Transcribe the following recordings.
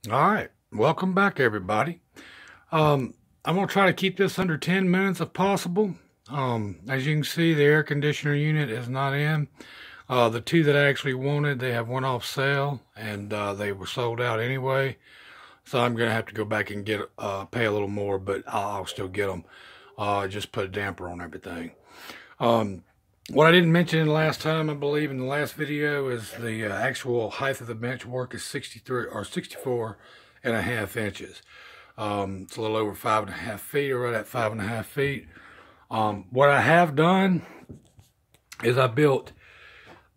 All right, welcome back, everybody. I'm gonna try to keep this under 10 minutes if possible. As you can see, the air conditioner unit is not in. The two that I actually wanted, they have went off sale, and they were sold out anyway. So I'm gonna have to go back and get pay a little more, but I'll still get them. Just put a damper on everything. What I didn't mention last time, I believe in the last video, is the actual height of the bench work is 63 or 64.5 inches. It's a little over 5.5 feet, or right at 5.5 feet. What I have done is I built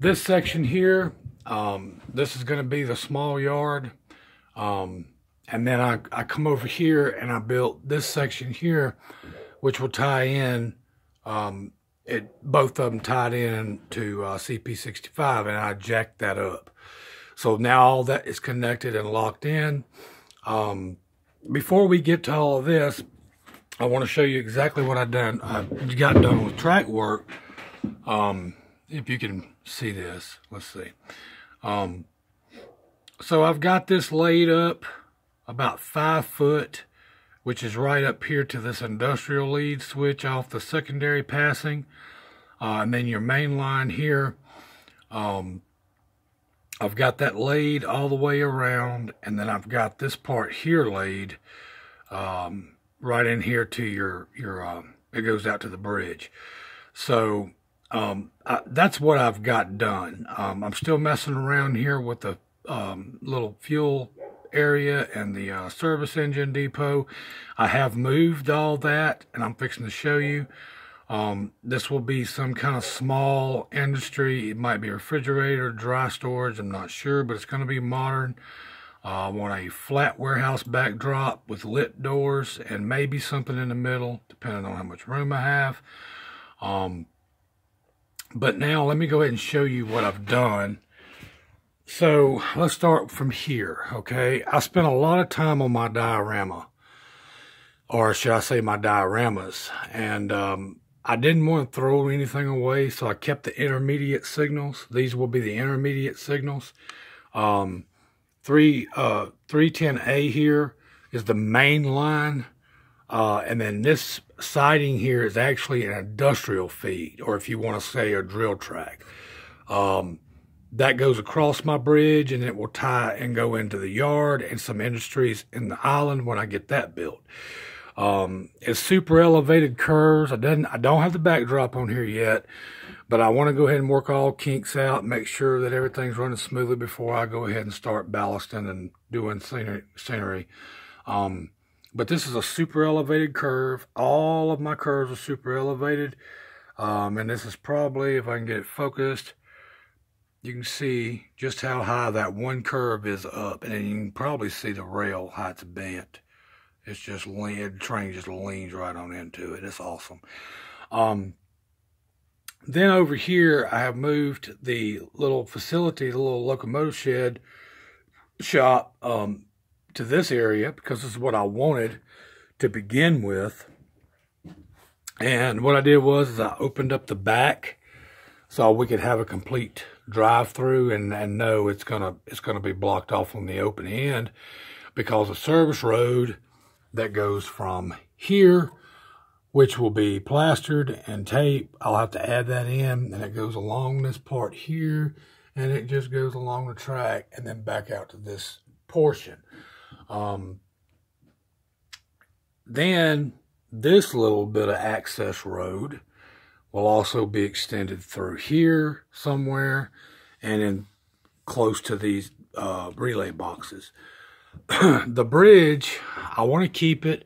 this section here. This is going to be the small yard. And then I come over here and I built this section here, which will tie in. Both of them tied in to CP65, and I jacked that up. So now all that is connected and locked in. Before we get to all of this, I want to show you exactly what I got done with track work. If you can see this, let's see. So I've got this laid up about 5 foot, which is right up here to this industrial lead switch off the secondary passing. And then your main line here, I've got that laid all the way around, and then I've got this part here laid right in here to your it goes out to the bridge. So that's what I've got done. I'm still messing around here with the little fuel area and the service engine depot. I have moved all that, and I'm fixing to show you. This will be some kind of small industry. It might be a refrigerator, dry storage, I'm not sure, but it's going to be modern. I want a flat warehouse backdrop with lit doors and maybe something in the middle, depending on how much room I have. But now let me go ahead and show you what I've done. So let's start from here, okay? I spent a lot of time on my diorama, or should I say my dioramas, and I didn't want to throw anything away, so I kept the intermediate signals. These will be the intermediate signals. 310A here is the main line, and then this siding here is actually an industrial feed, or if you want to say a drill track. That goes across my bridge, and it will tie and go into the yard and some industries in the island when I get that built. It's super elevated curves. I don't have the backdrop on here yet, but I want to go ahead and work all kinks out, make sure that everything's running smoothly before I go ahead and start ballasting and doing scenery. But this is a super elevated curve. All of my curves are super elevated. And this is probably, if I can get it focused, you can see just how high that one curve is up, and then you can probably see the rail, how it's bent. It's just the train just leans right on into it. It's awesome. Then over here, I have moved the little facility, the little locomotive shed shop, to this area because this is what I wanted to begin with. And what I did was I opened up the back so we could have a complete drive-through and know it's gonna be blocked off on the open end, because the service road that goes from here, which will be plastered and tape, I'll have to add that in, and it goes along this part here, and it just goes along the track and then back out to this portion. Then this little bit of access road will also be extended through here somewhere, and then close to these relay boxes. The bridge, I want to keep it,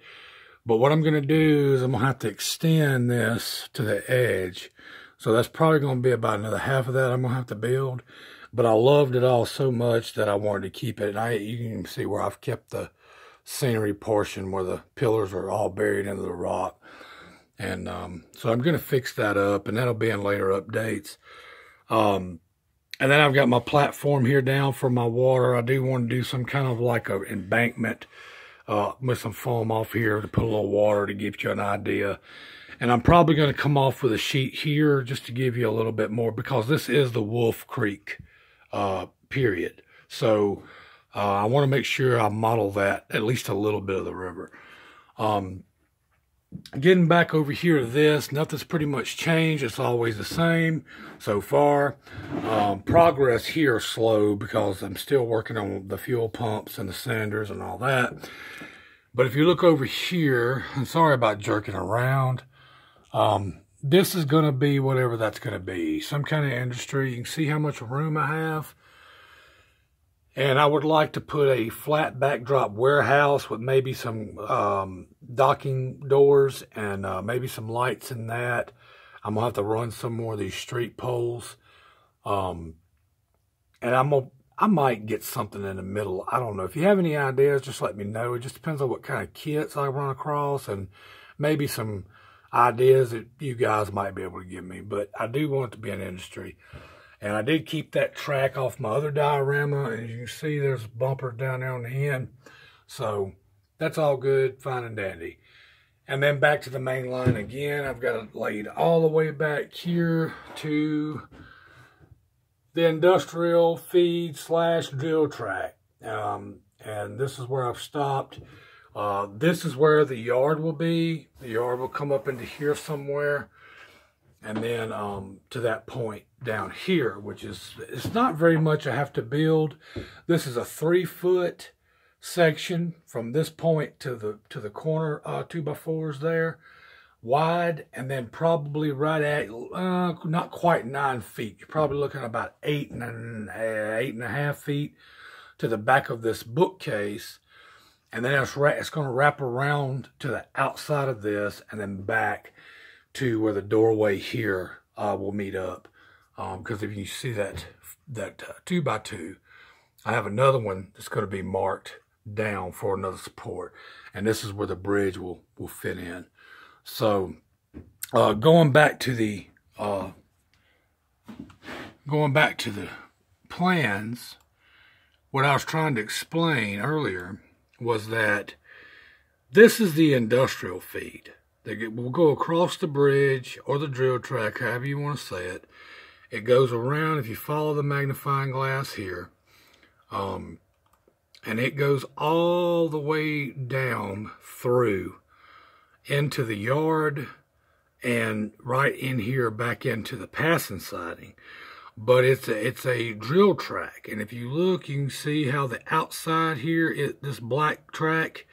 but what I'm going to do is I'm going to have to extend this to the edge. So that's probably going to be about another half of that I'm going to have to build. But I loved it all so much that I wanted to keep it. And you can see where I've kept the scenery portion where the pillars are all buried into the rock. And so I'm going to fix that up, and that'll be in later updates. And then I've got my platform here down for my water. I do want to do some kind of like an embankment with some foam off here to put a little water to give you an idea. And I'm probably going to come off with a sheet here just to give you a little bit more, because this is the Wolf Creek period. So I want to make sure I model that at least a little bit of the river. Getting back over here to this, nothing's pretty much changed. It's always the same so far. Progress here is slow because I'm still working on the fuel pumps and the cylinders and all that. But if you look over here, I'm sorry about jerking around. This is going to be whatever that's going to be. Some kind of industry. You can see how much room I have. And I would like to put a flat backdrop warehouse with maybe some docking doors and maybe some lights in that. I'm going to have to run some more of these street poles. And I might get something in the middle. I don't know. If you have any ideas, just let me know. It just depends on what kind of kits I run across and maybe some ideas that you guys might be able to give me. But I do want it to be an industry. And I did keep that track off my other diorama. And you can see there's bumpers down there on the end. So that's all good, fine and dandy. And then back to the main line again. I've got it laid all the way back here to the industrial feed / drill track. And this is where I've stopped. This is where the yard will be. The yard will come up into here somewhere. And then to that point down here, which is, it's not very much I have to build. This is a 3-foot section from this point to the corner 2x4s there, wide, and then probably right at not quite 9 feet. You're probably looking at about 8.5 feet to the back of this bookcase, and then it's going to wrap around to the outside of this, and then back to where the doorway here will meet up. Because if you see that 2x2, I have another one that's going to be marked down for another support, and this is where the bridge will fit in. So going back to the plans, what I was trying to explain earlier was that this is the industrial feed. We'll go across the bridge or the drill track, however you want to say it. It goes around, if you follow the magnifying glass here, and it goes all the way down through into the yard and right in here back into the passing siding. But it's a drill track, and if you look, you can see how the outside here, this black track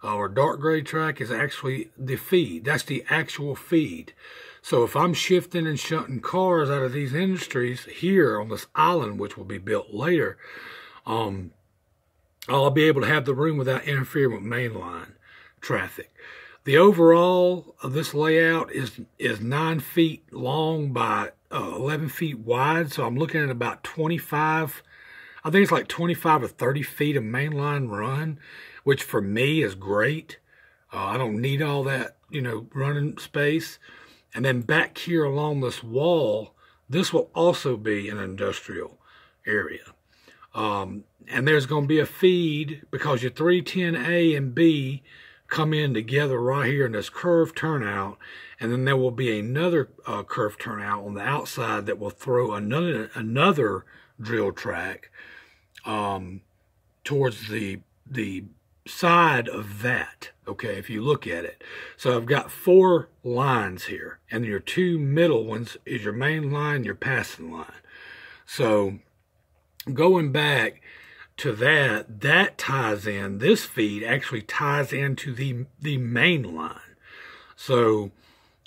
or dark gray track is actually the feed. That's the actual feed. So if I'm shifting and shunting cars out of these industries here on this island, which will be built later, I'll be able to have the room without interfering with mainline traffic. The overall of this layout is 9 feet long by 11 feet wide. So I'm looking at about 25, I think it's like 25 or 30 feet of mainline run, which for me is great. I don't need all that, running space. And then back here along this wall, this will also be an industrial area. And there's going to be a feed because your 310A and B come in together right here in this curved turnout. And then there will be another curved turnout on the outside that will throw another drill track towards the side of that, okay, if you look at it. So I've got 4 lines here, and your 2 middle ones is your main line, your passing line. So going back to that ties in, this feed actually ties into the main line. So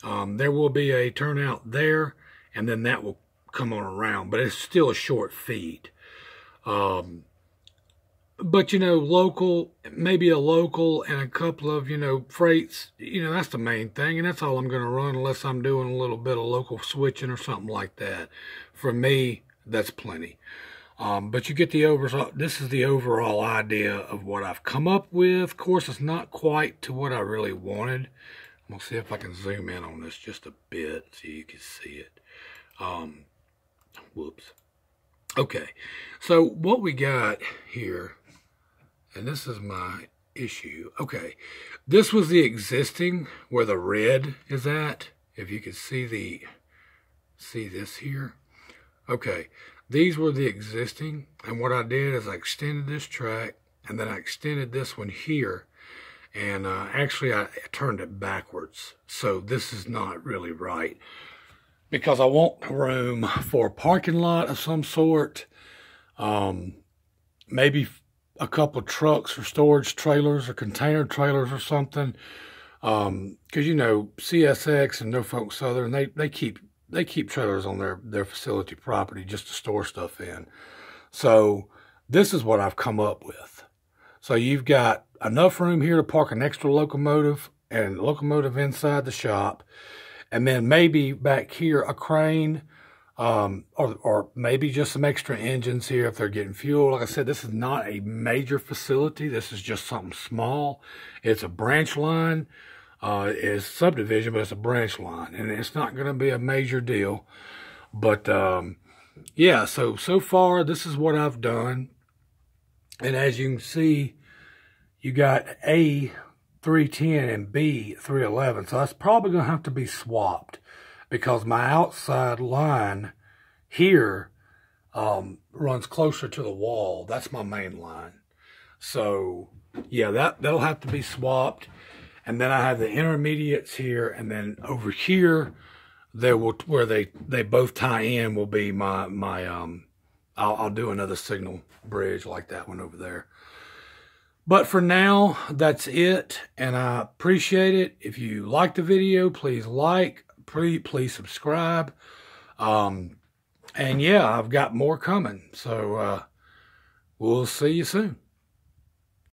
there will be a turnout there, and then that will come on around, but it's still a short feed. But, local, maybe a local and a couple of, freights, that's the main thing. And that's all I'm going to run unless I'm doing a little bit of local switching or something like that. For me, that's plenty. But you get the overall, this is the overall idea of what I've come up with. Of course, it's not quite to what I really wanted. I'm going to see if I can zoom in on this just a bit so you can see it. Whoops. Okay, so what we got here, and this is my issue. Okay, this was the existing where the red is at. If you can see this here. Okay, These were the existing, and what I did is I extended this track, and then I extended this one here, and actually I turned it backwards. So this is not really right, because I want room for a parking lot of some sort, maybe a couple of trucks or storage trailers or container trailers or something. Because, you know, CSX and Norfolk Southern, they keep trailers on their facility property just to store stuff in. So this is what I've come up with. So you've got enough room here to park an extra locomotive and locomotive inside the shop. And then maybe back here a crane, or maybe just some extra engines here if they're getting fuel. Like I said, this is not a major facility. This is just something small. It's a branch line. It's subdivision, but it's a branch line, and it's not going to be a major deal. But yeah, so far this is what I've done, and as you can see, you got A 310 and B 311. So that's probably going to have to be swapped, because my outside line here runs closer to the wall. That's my main line. So yeah, that'll have to be swapped. And then I have the intermediates here, and then over here, where they both tie in will be I'll do another signal bridge like that one over there. But for now, that's it, and I appreciate it. If you like the video, please like, please subscribe. And yeah, I've got more coming, so we'll see you soon.